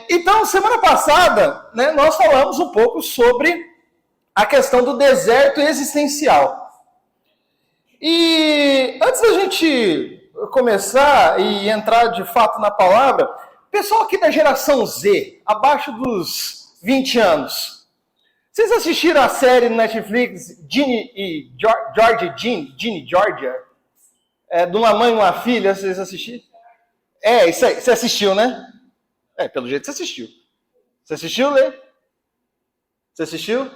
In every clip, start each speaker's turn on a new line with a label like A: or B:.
A: Então, semana passada, né, nós falamos um pouco sobre a questão do deserto existencial. E antes da gente começar e entrar de fato na palavra, pessoal aqui da geração Z, abaixo dos 20 anos, vocês assistiram a série no Netflix Ginny e Georgia? De uma mãe e uma filha, vocês assistiram? Isso aí, você assistiu, né? Pelo jeito você assistiu. Você assistiu, Lê? Você assistiu?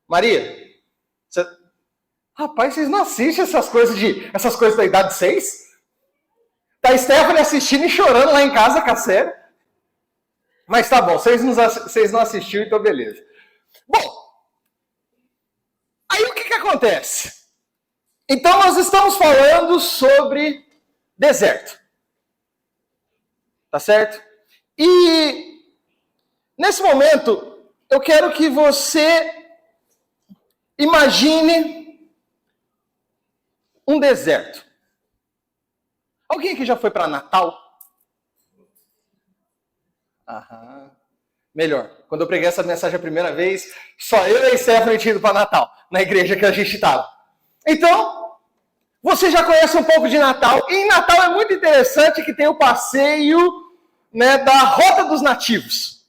A: Maria? Rapaz, vocês não assistem essas coisas da idade 6? Tá a Stephanie assistindo e chorando lá em casa com a série. Mas tá bom, vocês não assistiram, então beleza. Bom, aí o que acontece? Então nós estamos falando sobre deserto. Tá certo? E nesse momento, eu quero que você imagine um deserto. Alguém aqui já foi para Natal? Melhor. Quando eu preguei essa mensagem a primeira vez, só eu e a Stephanie tinham ido para Natal, na igreja que a gente estava. Então, você já conhece um pouco de Natal. E em Natal é muito interessante que tem o passeio, né, da Rota dos Nativos.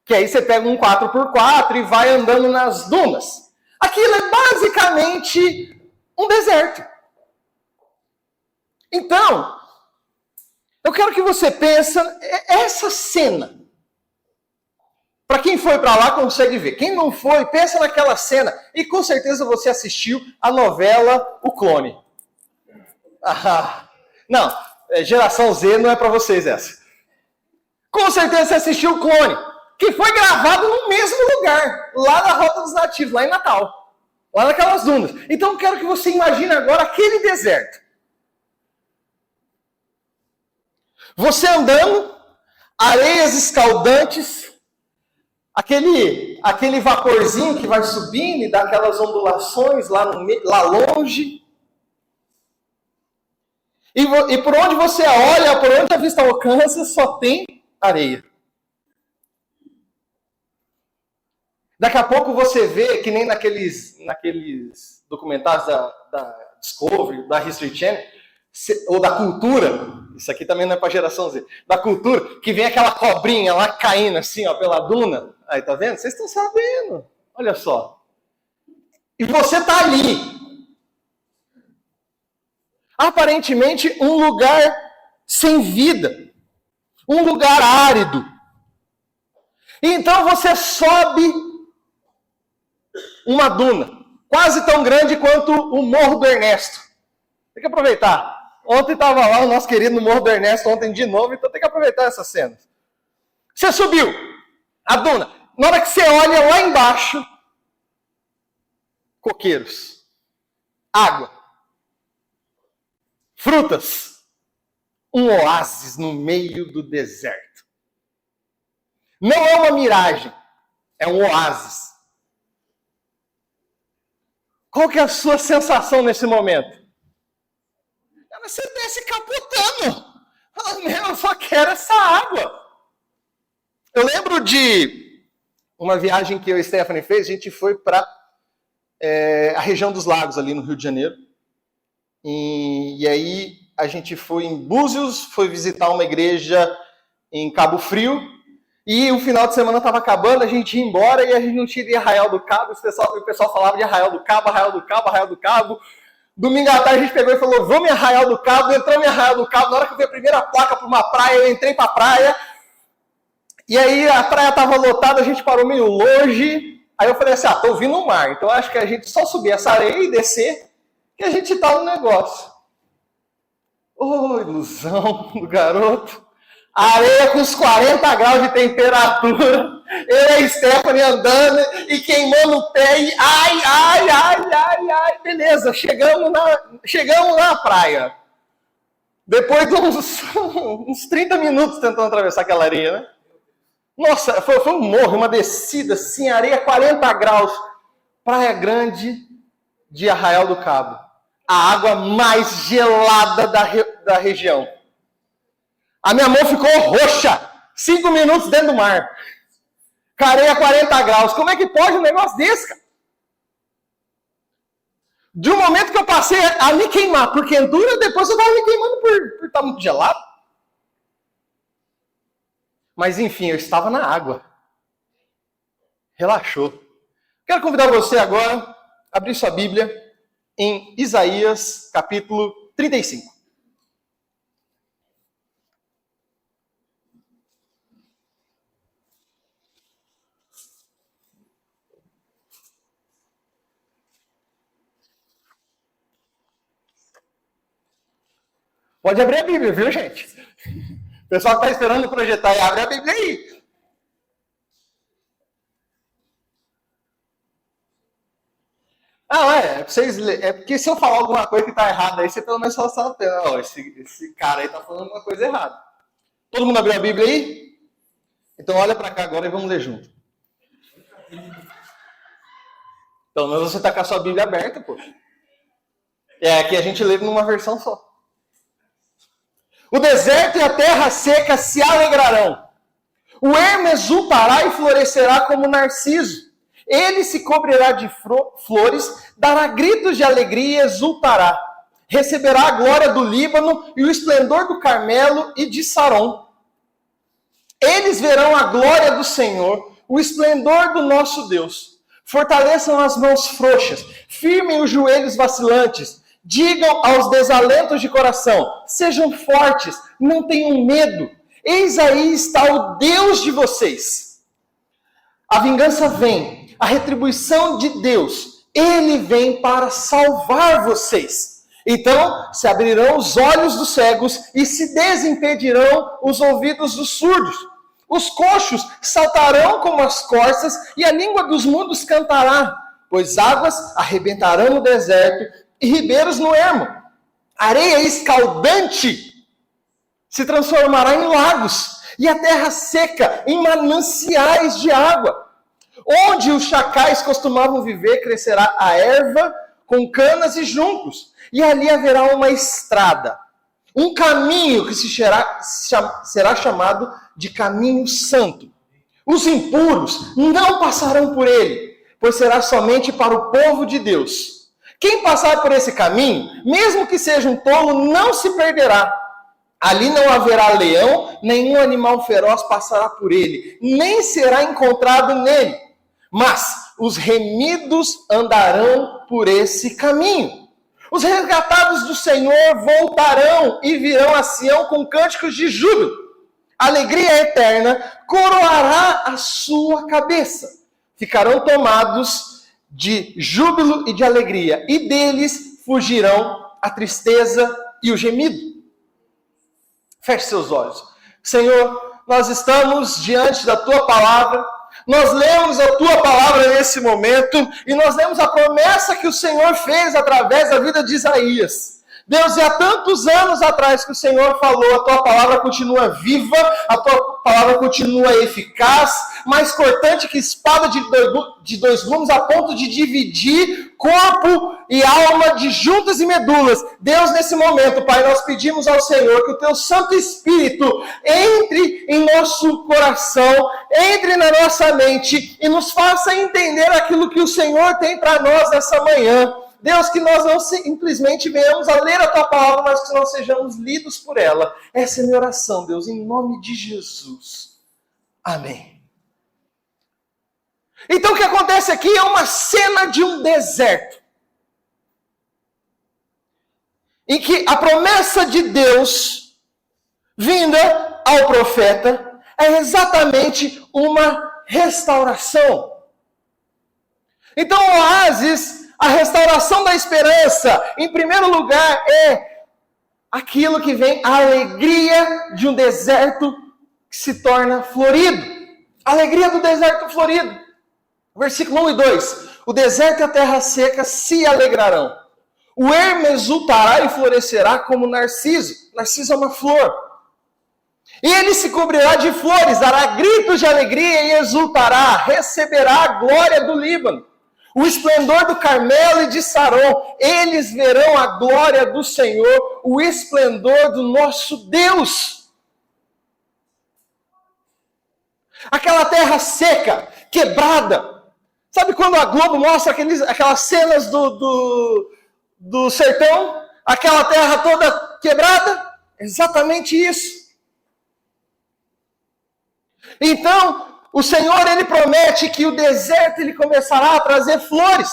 A: Que aí você pega um 4x4 e vai andando nas dunas. Aquilo é basicamente um deserto. Então, eu quero que você pense essa cena. Para quem foi para lá, consegue ver. Quem não foi, pensa naquela cena. E com certeza você assistiu a novela O Clone. Não, geração Z não é para vocês essa. Com certeza você assistiu O Clone, que foi gravado no mesmo lugar, lá na Rota dos Nativos, lá em Natal. Lá naquelas dunas. Então eu quero que você imagine agora aquele deserto. Você andando, areias escaldantes, aquele vaporzinho que vai subindo e dá aquelas ondulações lá longe. E por onde você olha, por onde a vista alcança, só tem areia. Daqui a pouco você vê, que nem naqueles documentários da Discovery, da History Channel, ou da Cultura, isso aqui também não é para geração Z, da Cultura, que vem aquela cobrinha lá caindo assim, ó, pela duna. Aí, tá vendo? Vocês estão sabendo. Olha só. E você tá ali. Aparentemente um lugar sem vida. Um lugar árido. E então você sobe uma duna, quase tão grande quanto o Morro do Ernesto. Tem que aproveitar. Ontem estava lá o nosso querido Morro do Ernesto, ontem de novo, então tem que aproveitar essa cena. Você subiu a duna. Na hora que você olha lá embaixo, coqueiros, água, frutas, um oásis no meio do deserto. Não é uma miragem, é um oásis. Qual que é a sua sensação nesse momento? Você desce capotando. Eu só quero essa água. Eu lembro de uma viagem que eu e a Stephanie fez, a gente foi para a região dos lagos, ali no Rio de Janeiro. E aí a gente foi em Búzios, foi visitar uma igreja em Cabo Frio, e o final de semana estava acabando, a gente ia embora e a gente não tinha ido em Arraial do Cabo, o pessoal falava de Arraial do Cabo, Arraial do Cabo, Arraial do Cabo. Domingo à tarde a gente pegou e falou, vamos em Arraial do Cabo, entramos em Arraial do Cabo, na hora que eu vi a primeira placa para uma praia, eu entrei para a praia, e aí a praia estava lotada, a gente parou meio longe, aí eu falei assim, tô ouvindo o mar, então acho que a gente só subir essa areia e descer, que a gente tá no negócio. Ilusão do garoto. Areia com uns 40 graus de temperatura, eu e a Stephanie andando e queimando o pé e ai, beleza, chegamos na praia. Depois de uns 30 minutos tentando atravessar aquela areia, né? Nossa, foi um morro, uma descida assim, areia 40 graus. Praia Grande de Arraial do Cabo. A água mais gelada da região. A minha mão ficou roxa, 5 minutos dentro do mar. Careia 40 graus. Como é que pode um negócio desse, cara? De um momento que eu passei a me queimar por quentura, depois eu estava me queimando por estar muito gelado. Mas enfim, eu estava na água. Relaxou. Quero convidar você agora a abrir sua Bíblia em Isaías, capítulo 35. Pode abrir a Bíblia, viu, gente? O pessoal que está esperando projetar, abre a Bíblia aí. É porque se eu falar alguma coisa que está errada aí, você pelo menos fala assim, não, esse cara aí está falando uma coisa errada. Todo mundo abriu a Bíblia aí? Então olha para cá agora e vamos ler junto. Pelo menos você está com a sua Bíblia aberta, poxa. Aqui a gente lê numa versão só. O deserto e a terra seca se alegrarão. O ermo exultará e florescerá como narciso. Ele se cobrirá de flores, dará gritos de alegria e exultará. Receberá a glória do Líbano e o esplendor do Carmelo e de Saron. Eles verão a glória do Senhor, o esplendor do nosso Deus. Fortaleçam as mãos frouxas, firmem os joelhos vacilantes. Digam aos desalentos de coração, sejam fortes, não tenham medo. Eis aí está o Deus de vocês. A vingança vem, a retribuição de Deus. Ele vem para salvar vocês. Então se abrirão os olhos dos cegos e se desimpedirão os ouvidos dos surdos. Os coxos saltarão como as corças e a língua dos mudos cantará, pois águas arrebentarão no deserto e ribeiros no ermo. Areia escaldante se transformará em lagos, e a terra seca em mananciais de água. Onde os chacais costumavam viver, crescerá a erva com canas e juncos, e ali haverá uma estrada, um caminho que será chamado de caminho santo. Os impuros não passarão por ele, pois será somente para o povo de Deus. Quem passar por esse caminho, mesmo que seja um tolo, não se perderá. Ali não haverá leão, nenhum animal feroz passará por ele, nem será encontrado nele. Mas os remidos andarão por esse caminho. Os resgatados do Senhor voltarão e virão a Sião com cânticos de júbilo. A alegria eterna coroará a sua cabeça. Ficarão tomados de júbilo e de alegria, e deles fugirão a tristeza e o gemido. Feche seus olhos. Senhor, nós estamos diante da Tua palavra, nós lemos a Tua palavra nesse momento, e nós lemos a promessa que o Senhor fez através da vida de Isaías. Deus, e há tantos anos atrás que o Senhor falou, a Tua palavra continua viva, a Tua palavra continua eficaz, mais cortante que espada de dois gumes, a ponto de dividir corpo e alma de juntas e medulas. Deus, nesse momento, Pai, nós pedimos ao Senhor que o Teu Santo Espírito entre em nosso coração, entre na nossa mente e nos faça entender aquilo que o Senhor tem para nós nessa manhã. Deus, que nós não simplesmente venhamos a ler a Tua palavra, mas que nós sejamos lidos por ela. Essa é a minha oração, Deus, em nome de Jesus. Amém. Então o que acontece aqui é uma cena de um deserto, em que a promessa de Deus, vinda ao profeta, é exatamente uma restauração. Então o oásis, a restauração da esperança, em primeiro lugar, é aquilo que vem, a alegria de um deserto que se torna florido. A alegria do deserto florido. Versículo 1 e 2. O deserto e a terra seca se alegrarão. O ermo exultará e florescerá como narciso. Narciso é uma flor. E ele se cobrirá de flores, dará gritos de alegria e exultará, receberá a glória do Líbano. O esplendor do Carmelo e de Saron, eles verão a glória do Senhor, o esplendor do nosso Deus. Aquela terra seca, quebrada. Sabe quando a Globo mostra aquelas cenas do sertão? Aquela terra toda quebrada? Exatamente isso. Então, o Senhor, Ele promete que o deserto Ele começará a trazer flores.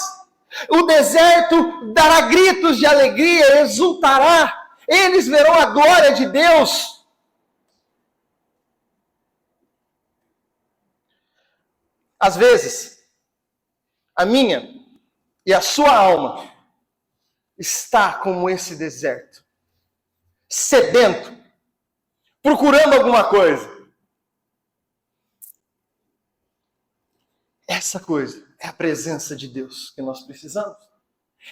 A: O deserto dará gritos de alegria, exultará. Eles verão a glória de Deus. Às vezes, a minha e a sua alma está como esse deserto, sedento, procurando alguma coisa. Essa coisa é a presença de Deus que nós precisamos.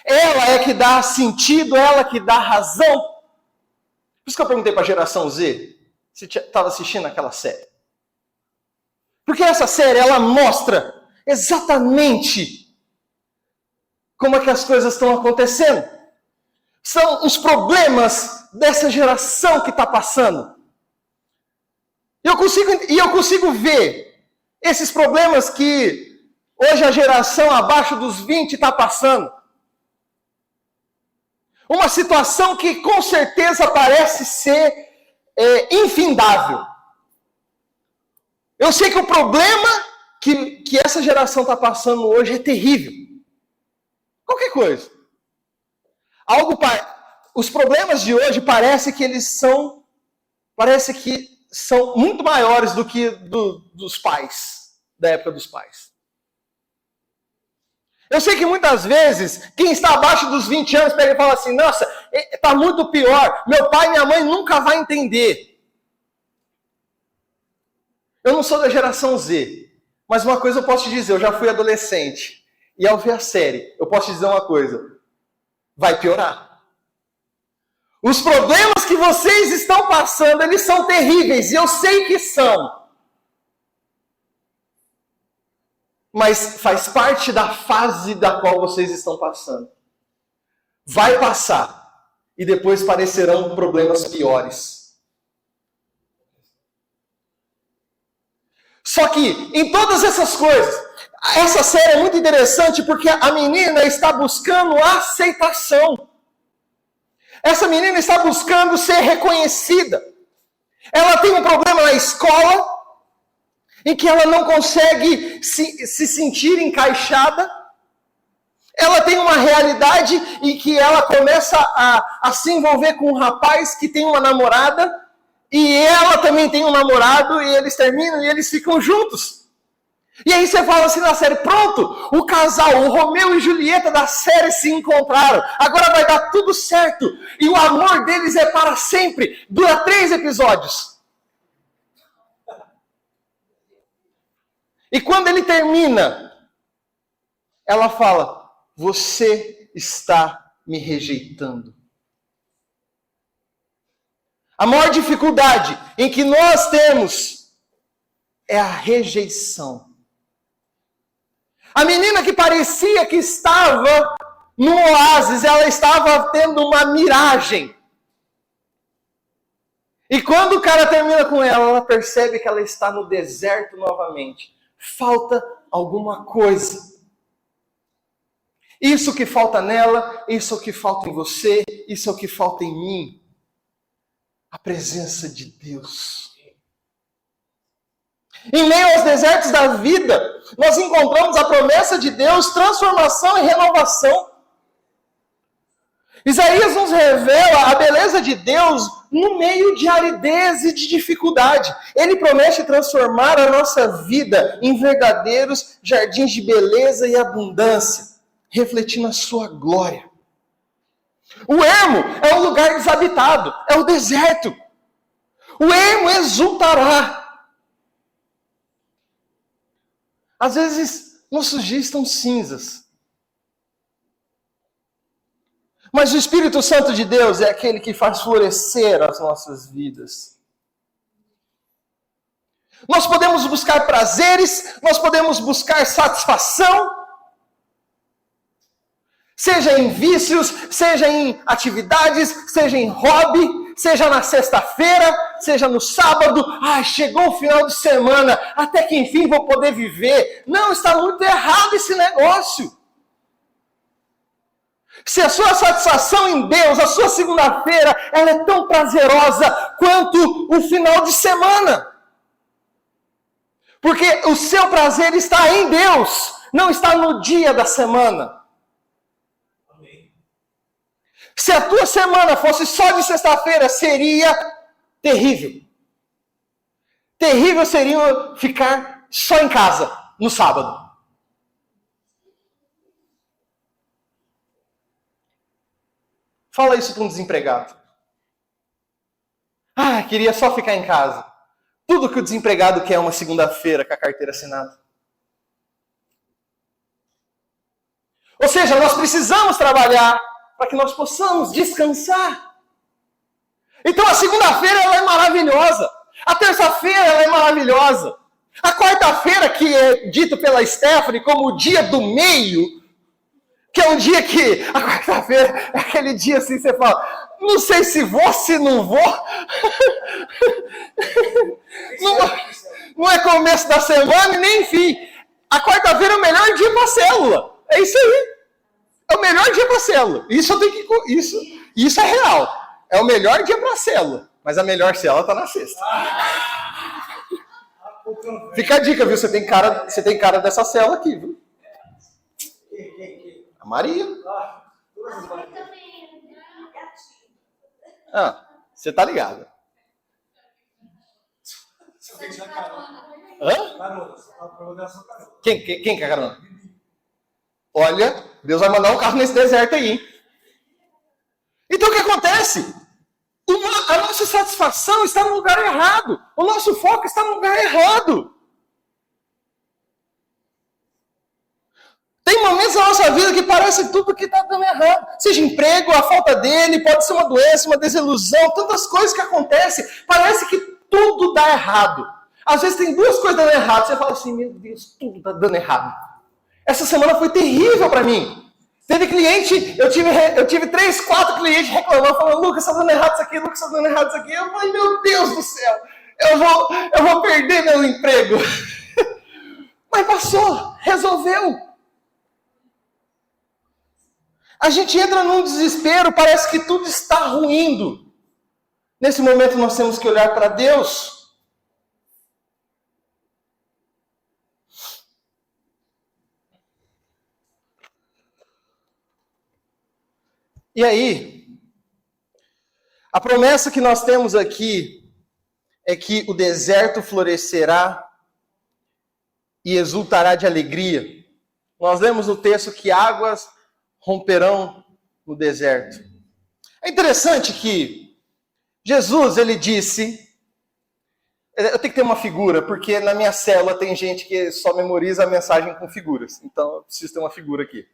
A: Ela é que dá sentido, ela que dá razão. Por isso que eu perguntei para a geração Z se estava assistindo aquela série. Porque essa série, ela mostra exatamente como é que as coisas estão acontecendo. São os problemas dessa geração que está passando. E eu consigo ver esses problemas que hoje a geração abaixo dos 20 está passando. Uma situação que com certeza parece ser infindável. Eu sei que o problema que essa geração está passando hoje é terrível. Qualquer coisa. Os problemas de hoje parece que são muito maiores do que dos pais, da época dos pais. Eu sei que muitas vezes, quem está abaixo dos 20 anos pega e fala assim, nossa, está muito pior, meu pai e minha mãe nunca vão entender. Eu não sou da geração Z, mas uma coisa eu posso te dizer, eu já fui adolescente. E ao ver a série, eu posso te dizer uma coisa, vai piorar. Os problemas que vocês estão passando, eles são terríveis, e eu sei que são. Mas faz parte da fase da qual vocês estão passando. Vai passar, e depois parecerão problemas piores. Só que, em todas essas coisas, essa série é muito interessante porque a menina está buscando aceitação. Essa menina está buscando ser reconhecida. Ela tem um problema na escola, em que ela não consegue se sentir encaixada. Ela tem uma realidade em que ela começa a se envolver com um rapaz que tem uma namorada, e ela também tem um namorado, e eles terminam e eles ficam juntos. E aí você fala assim na série, pronto, o casal, o Romeu e Julieta da série se encontraram. Agora vai dar tudo certo. E o amor deles é para sempre. Dura 3 episódios. E quando ele termina, ela fala, você está me rejeitando. A maior dificuldade em que nós temos é a rejeição. A menina que parecia que estava no oásis, ela estava tendo uma miragem. E quando o cara termina com ela, ela percebe que ela está no deserto novamente. Falta alguma coisa. Isso que falta nela, isso é o que falta em você, isso é o que falta em mim. A presença de Deus. Em meio aos desertos da vida, nós encontramos a promessa de Deus, transformação e renovação. Isaías nos revela a beleza de Deus no meio de aridez e de dificuldade. Ele promete transformar a nossa vida em verdadeiros jardins de beleza e abundância, refletindo a sua glória. O ermo é um lugar desabitado, é o deserto. O ermo exultará. Às vezes, nossos dias estão cinzas. Mas o Espírito Santo de Deus é aquele que faz florescer as nossas vidas. Nós podemos buscar prazeres, nós podemos buscar satisfação, seja em vícios, seja em atividades, seja em hobby, seja na sexta-feira, seja no sábado. Chegou o final de semana, até que enfim vou poder viver. Não, está muito errado esse negócio. Se a sua satisfação em Deus, a sua segunda-feira, ela é tão prazerosa quanto o final de semana. Porque o seu prazer está em Deus, não está no dia da semana. Amém. Se a tua semana fosse só de sexta-feira, seria terrível. Terrível seria ficar só em casa, no sábado. Fala isso para um desempregado. Queria só ficar em casa. Tudo que o desempregado quer é uma segunda-feira com a carteira assinada. Ou seja, nós precisamos trabalhar para que nós possamos descansar. Então a segunda-feira ela é maravilhosa. A terça-feira ela é maravilhosa. A quarta-feira, que é dito pela Stephanie como o dia do meio, que é um dia que, a quarta-feira, é aquele dia assim, você fala, não sei se vou, se não vou. Não é começo da semana e nem fim. A quarta-feira é o melhor dia para a célula. É isso aí. É o melhor dia para a célula. Isso é real. É o melhor dia para a célula. Mas a melhor célula está na sexta. Fica a dica, viu? Você tem cara dessa célula aqui, viu? A Maria. Você tá ligado. Quem que é carona? Olha, Deus vai mandar um carro nesse deserto aí, hein? Então o que acontece? A nossa satisfação está no lugar errado. O nosso foco está no lugar errado. Tem momentos na nossa vida que parece tudo que está dando errado. Seja emprego, a falta dele, pode ser uma doença, uma desilusão, tantas coisas que acontecem. Parece que tudo dá errado. Às vezes tem duas coisas dando errado. Você fala assim, meu Deus, tudo está dando errado. Essa semana foi terrível para mim. Teve cliente, eu tive 3, 4 clientes reclamando, falando, Lucas, está dando errado isso aqui, Lucas, está dando errado isso aqui. Eu falei, meu Deus do céu, eu vou perder meu emprego. Mas passou, resolveu. A gente entra num desespero, parece que tudo está ruindo. Nesse momento nós temos que olhar para Deus. E aí, a promessa que nós temos aqui é que o deserto florescerá e exultará de alegria. Nós lemos no texto que águas romperão no deserto. É interessante que Jesus, ele disse, eu tenho que ter uma figura, porque na minha célula tem gente que só memoriza a mensagem com figuras. Então eu preciso ter uma figura aqui.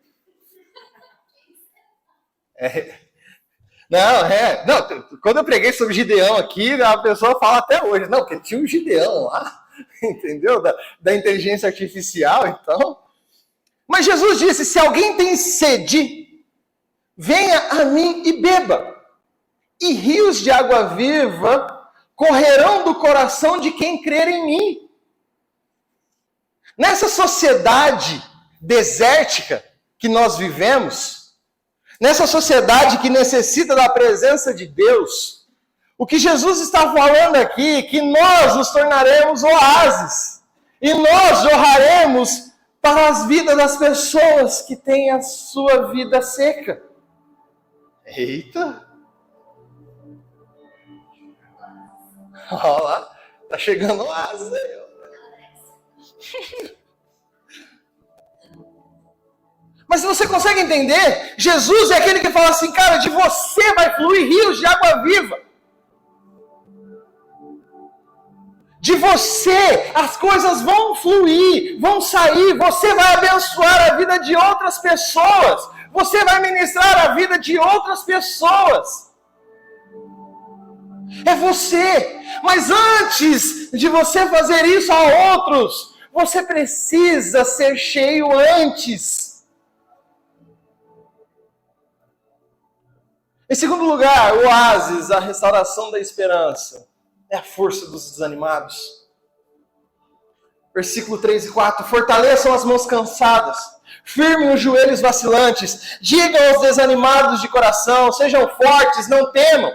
A: Não, quando eu preguei sobre Gideão aqui, a pessoa fala até hoje, não, porque tinha um Gideão lá, entendeu? Da inteligência artificial, então. Mas Jesus disse, se alguém tem sede, venha a mim e beba. E rios de água viva correrão do coração de quem crer em mim. Nessa sociedade desértica que nós vivemos, nessa sociedade que necessita da presença de Deus, o que Jesus está falando aqui é que nós nos tornaremos oásis. E nós jorraremos para as vidas das pessoas que têm a sua vida seca. Eita! Olha lá, tá chegando oásis aí. Mas se você consegue entender, Jesus é aquele que fala assim, cara, de você vai fluir rios de água viva. De você, as coisas vão fluir, vão sair, você vai abençoar a vida de outras pessoas. Você vai ministrar a vida de outras pessoas. É você. Mas antes de você fazer isso a outros, você precisa ser cheio antes. Em segundo lugar, o oásis, a restauração da esperança, é a força dos desanimados. Versículo 3 e 4, fortaleçam as mãos cansadas, firmem os joelhos vacilantes, digam aos desanimados de coração, sejam fortes, não temam.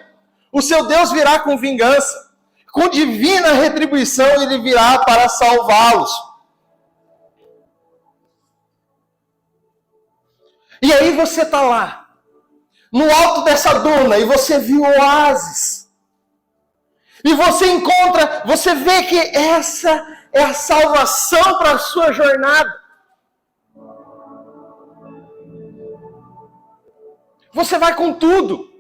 A: O seu Deus virá com vingança, com divina retribuição ele virá para salvá-los. E aí você está lá, no alto dessa duna, e você viu o oásis. E você vê que essa é a salvação para a sua jornada. Você vai com tudo.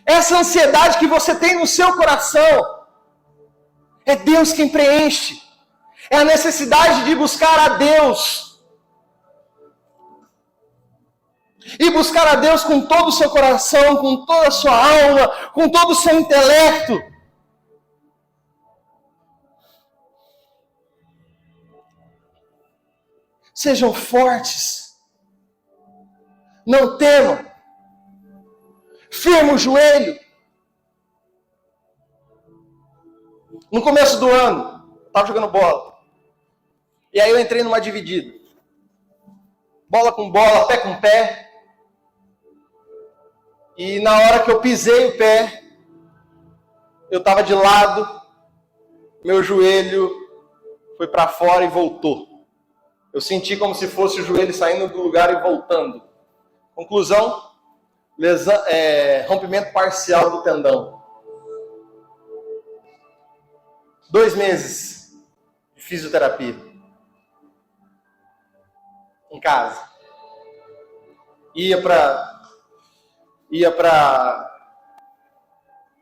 A: Essa ansiedade que você tem no seu coração, é Deus quem preenche. É a necessidade de buscar a Deus. E buscar a Deus com todo o seu coração, com toda a sua alma, com todo o seu intelecto. Sejam fortes. Não temam. Firma o joelho. No começo do ano, eu estava jogando bola. E aí eu entrei numa dividida. Bola com bola, pé com pé. E na hora que eu pisei o pé, eu estava de lado, meu joelho foi para fora e voltou. Eu senti como se fosse o joelho saindo do lugar e voltando. Conclusão, rompimento parcial do tendão. 2 meses de fisioterapia. Em casa. Ia para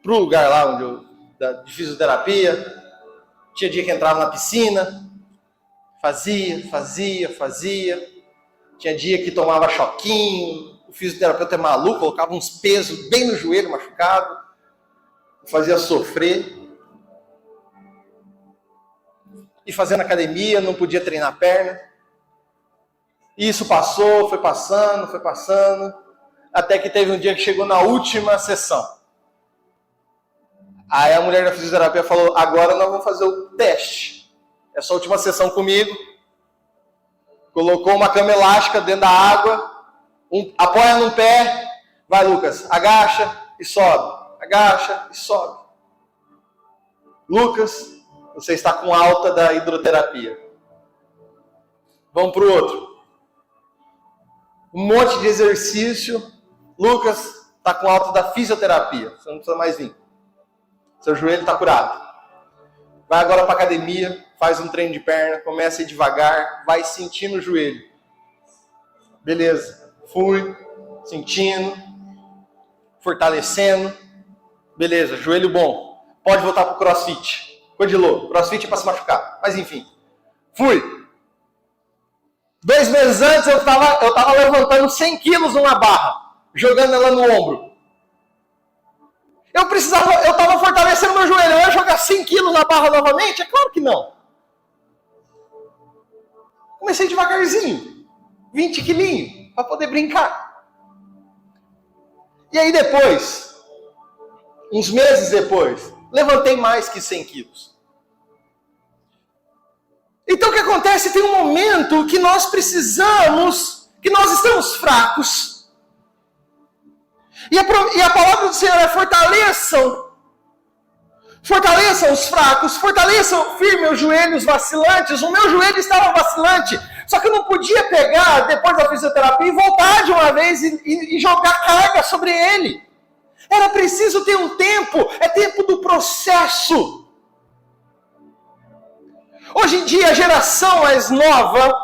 A: o lugar lá de fisioterapia. Tinha dia que entrava na piscina. Fazia. Tinha dia que tomava choquinho. O fisioterapeuta é maluco, colocava uns pesos bem no joelho machucado. Fazia sofrer. E fazendo academia, não podia treinar a perna. E isso passou, foi passando. Até que teve um dia que chegou na última sessão. Aí a mulher da fisioterapia falou, agora nós vamos fazer o teste. Essa última sessão comigo. Colocou uma cama elástica dentro da água. Apoia num pé. Vai, Lucas. Agacha e sobe. Agacha e sobe. Lucas, você está com alta da hidroterapia. Vamos para o outro. Um monte de exercício. Lucas está com alta da fisioterapia. Você não precisa mais vir. Seu joelho está curado. Vai agora para a academia, faz um treino de perna, começa a ir devagar, vai sentindo o joelho. Beleza. Fui, sentindo, fortalecendo. Beleza, joelho bom. Pode voltar para o crossfit. Codilou. Crossfit é para se machucar. Mas enfim. Fui. 2 meses antes eu tava levantando 100 quilos numa barra. Jogando ela no ombro. Eu estava fortalecendo meu joelho. Eu ia jogar 100 quilos na barra novamente? É claro que não. Comecei devagarzinho. 20 quilinhos. Para poder brincar. E aí depois, uns meses depois, levantei mais que 100 quilos. Então o que acontece? Tem um momento que nós precisamos, que nós estamos fracos. E a palavra do Senhor é fortaleçam os fracos, firme os joelhos vacilantes. O meu joelho estava vacilante, só que eu não podia pegar depois da fisioterapia e voltar de uma vez e jogar carga sobre ele. Era preciso ter um tempo, é tempo do processo. Hoje em dia a geração mais nova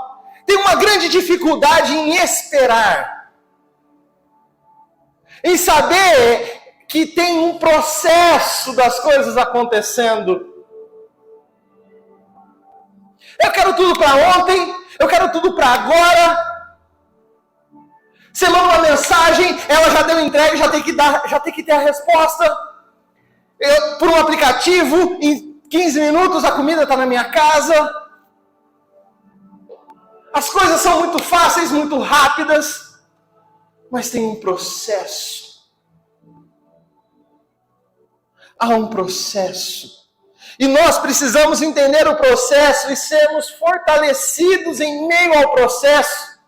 A: tem uma grande dificuldade em esperar. Em saber que tem um processo das coisas acontecendo. Eu quero tudo para ontem, eu quero tudo para agora. Você manda uma mensagem, ela já deu entrega, já tem que ter a resposta. Por um aplicativo, em 15 minutos a comida está na minha casa. As coisas são muito fáceis, muito rápidas. Mas tem um processo. Há um processo. E nós precisamos entender o processo e sermos fortalecidos em meio ao processo.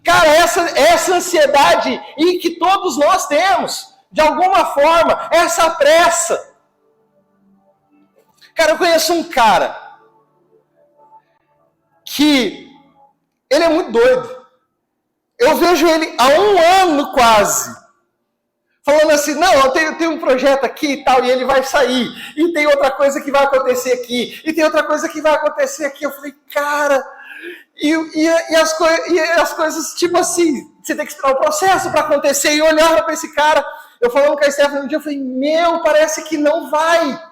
A: Cara, essa ansiedade e que todos nós temos, de alguma forma, essa pressa. Cara, eu conheço um cara que ele é muito doido. Eu vejo ele há 1 ano quase, falando assim, não, eu tenho um projeto aqui e tal, e ele vai sair. E tem outra coisa que vai acontecer aqui. E tem outra coisa que vai acontecer aqui. Eu falei, cara, e as coisas, tipo assim, você tem que esperar o processo para acontecer. E eu olhava para esse cara, eu falando com a Stephanie um dia, eu falei, meu, parece que não vai.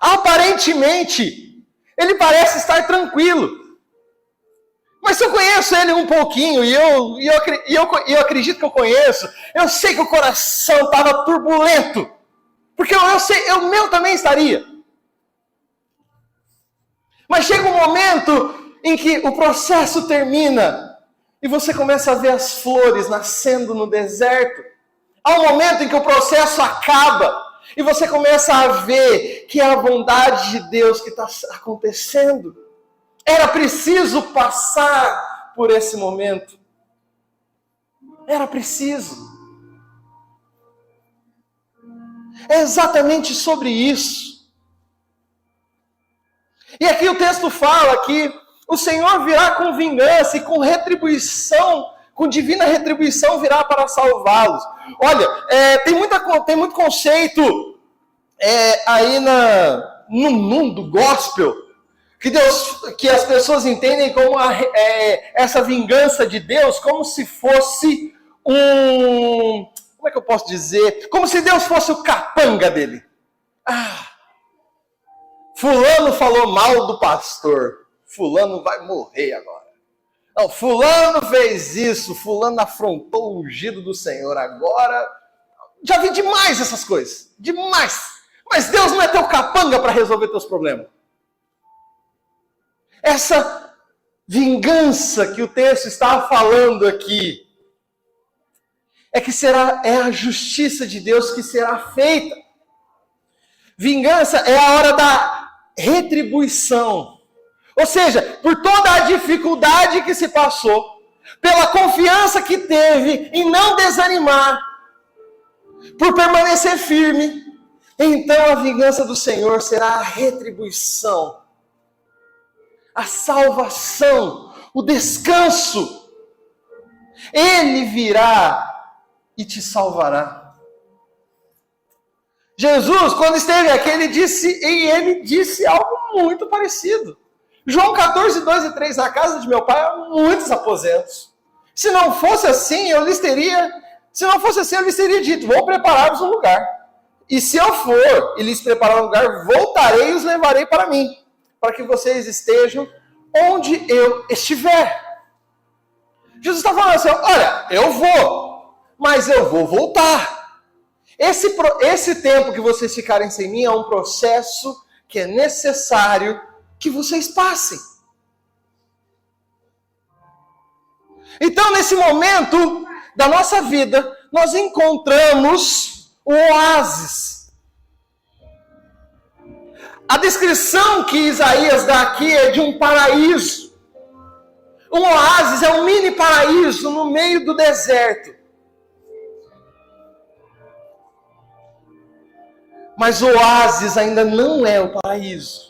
A: Aparentemente, ele parece estar tranquilo. Mas se eu conheço ele um pouquinho, e eu acredito que eu conheço, eu sei que o coração estava turbulento. Porque o meu também estaria. Mas chega um momento em que o processo termina, e você começa a ver as flores nascendo no deserto. Há um momento em que o processo acaba, e você começa a ver que é a bondade de Deus que está acontecendo. Era preciso passar por esse momento. Era preciso. É exatamente sobre isso. E aqui o texto fala que o Senhor virá com vingança e com retribuição, com divina retribuição virá para salvá-los. Olha, tem muito conceito aí no mundo gospel, que as pessoas entendem como essa vingança de Deus como se fosse como é que eu posso dizer? Como se Deus fosse o capanga dele. Fulano falou mal do pastor. Fulano vai morrer agora. Não, fulano fez isso. Fulano afrontou o ungido do Senhor. Agora, já vi demais essas coisas. Demais. Mas Deus não é teu capanga para resolver teus problemas. Essa vingança que o texto está falando aqui é a justiça de Deus que será feita. Vingança é a hora da retribuição. Ou seja, por toda a dificuldade que se passou, pela confiança que teve em não desanimar, por permanecer firme, então a vingança do Senhor será a retribuição, a salvação, o descanso. Ele virá e te salvará. Jesus, quando esteve aqui, ele disse algo muito parecido. João 14, 2 e 3, na casa de meu pai há muitos aposentos. Se não fosse assim, eu lhes teria dito, vou preparar-vos um lugar. E se eu for e lhes preparar um lugar, voltarei e os levarei para mim, para que vocês estejam onde eu estiver. Jesus está falando assim, olha, eu vou, mas eu vou voltar. Esse tempo que vocês ficarem sem mim é um processo que é necessário que vocês passem. Então, nesse momento da nossa vida, nós encontramos o oásis. A descrição que Isaías dá aqui é de um paraíso. Um oásis é um mini paraíso no meio do deserto. Mas o oásis ainda não é o paraíso.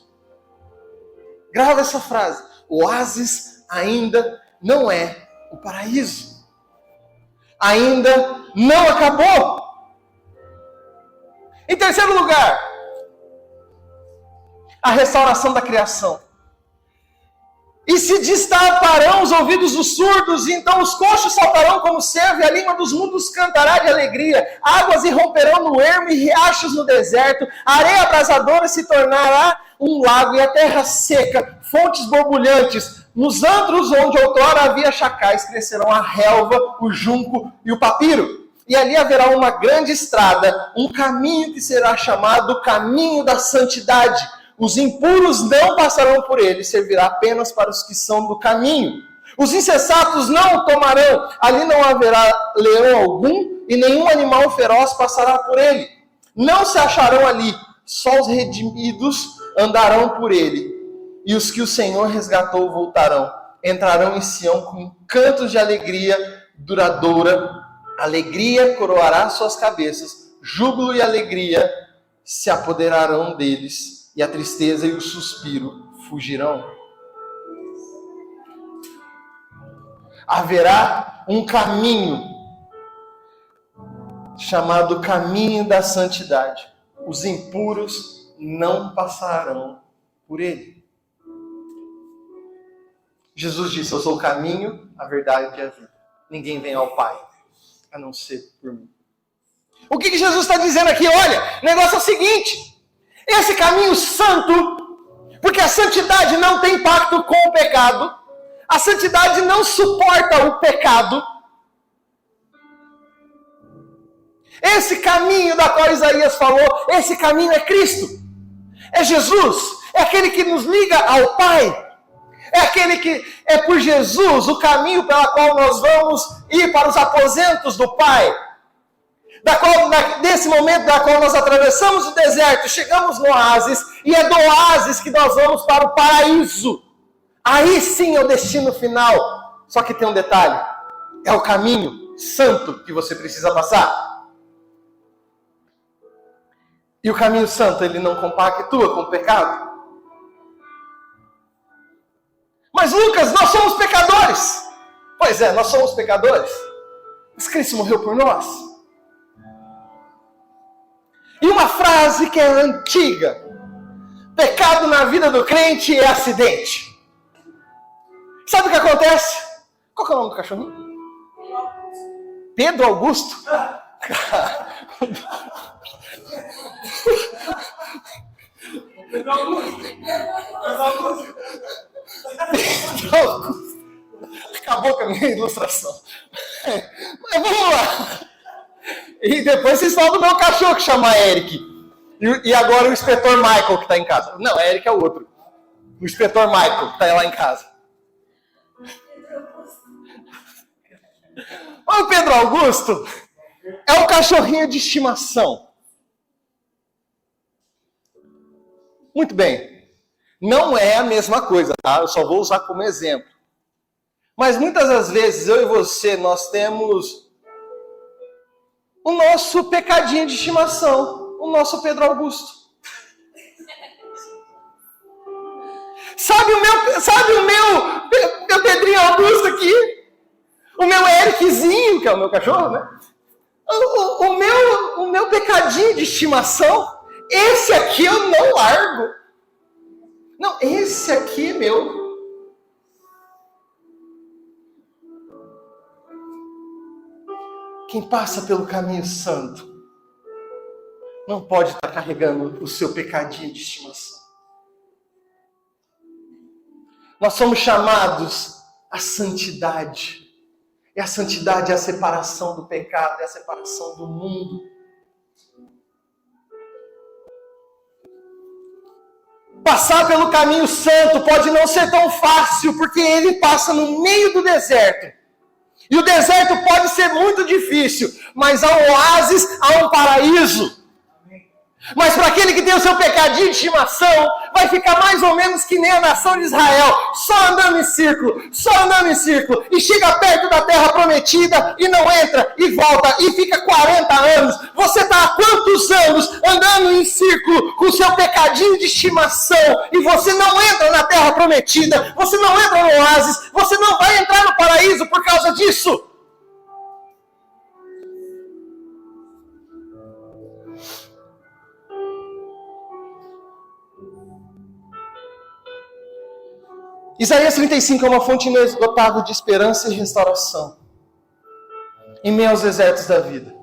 A: Grava essa frase. O oásis ainda não é o paraíso. Ainda não acabou. Em terceiro lugar, a restauração da criação. E se destaparão os ouvidos dos surdos, e então os coxos saltarão como cervo, e a língua dos mudos cantará de alegria. Águas irromperão no ermo e riachos no deserto. A areia abrasadora se tornará um lago, e a terra seca, fontes borbulhantes. Nos antros onde outrora havia chacais, crescerão a relva, o junco e o papiro. E ali haverá uma grande estrada, um caminho que será chamado caminho da santidade. Os impuros não passarão por ele, servirá apenas para os que são do caminho. Os insensatos não o tomarão, ali não haverá leão algum, e nenhum animal feroz passará por ele. Não se acharão ali, só os redimidos andarão por ele. E os que o Senhor resgatou voltarão, entrarão em Sião com cantos de alegria duradoura. Alegria coroará suas cabeças, júbilo e alegria se apoderarão deles, e a tristeza e o suspiro fugirão. Haverá um caminho chamado caminho da santidade. Os impuros não passarão por ele. Jesus disse: eu sou o caminho, a verdade e a vida. Ninguém vem ao Pai a não ser por mim. O que Jesus está dizendo aqui? Olha, o negócio é o seguinte: esse caminho santo, porque a santidade não tem pacto com o pecado, a santidade não suporta o pecado. Esse caminho da qual Isaías falou, esse caminho é Cristo. É Jesus. É aquele que nos liga ao Pai. É aquele que é por Jesus o caminho pela qual nós vamos ir para os aposentos do Pai. Nesse momento da qual nós atravessamos o deserto, chegamos no oásis, e é do oásis que nós vamos para o paraíso. Aí sim é o destino final. Só que tem um detalhe: é o caminho santo que você precisa passar. E o caminho santo, ele não compactua com o pecado. Mas Lucas, nós somos pecadores. Pois é, nós somos pecadores. Mas Cristo morreu por nós. E uma frase que é antiga: pecado na vida do crente é acidente. Sabe o que acontece? Qual que é o nome do cachorrinho? Pedro Augusto? Pedro Augusto. Acabou com a minha ilustração. Mas vamos lá. E depois vocês falam do meu cachorro que chama Eric. E agora o inspetor Michael que está em casa. Não, Eric é o outro. O inspetor Michael que está lá em casa. Mas o Pedro Augusto é um cachorrinho de estimação. Muito bem. Não é a mesma coisa, tá? Eu só vou usar como exemplo. Mas muitas das vezes, eu e você, nós temos o nosso pecadinho de estimação, o nosso Pedro Augusto. Sabe o meu Pedrinho Augusto aqui? O meu Ericzinho, que é o meu cachorro, né? O meu pecadinho de estimação, esse aqui eu não largo. Não, esse aqui, meu. Quem passa pelo caminho santo não pode estar carregando o seu pecadinho de estimação. Nós somos chamados à santidade. E a santidade é a separação do pecado, é a separação do mundo. Passar pelo caminho santo pode não ser tão fácil, porque ele passa no meio do deserto. E o deserto pode ser muito difícil, mas há um oásis, há um paraíso. Mas para aquele que tem o seu pecadinho de estimação, vai ficar mais ou menos que nem a nação de Israel, só andando em círculo, e chega perto da terra prometida, e não entra, e volta, e fica 40 anos. Você está há quantos anos andando em círculo com o seu pecadinho de estimação, e você não entra na terra prometida, você não entra no oásis, você não vai entrar no paraíso por causa disso? Isaías 35 é uma fonte inesgotável de esperança e restauração em meio aos desertos da vida.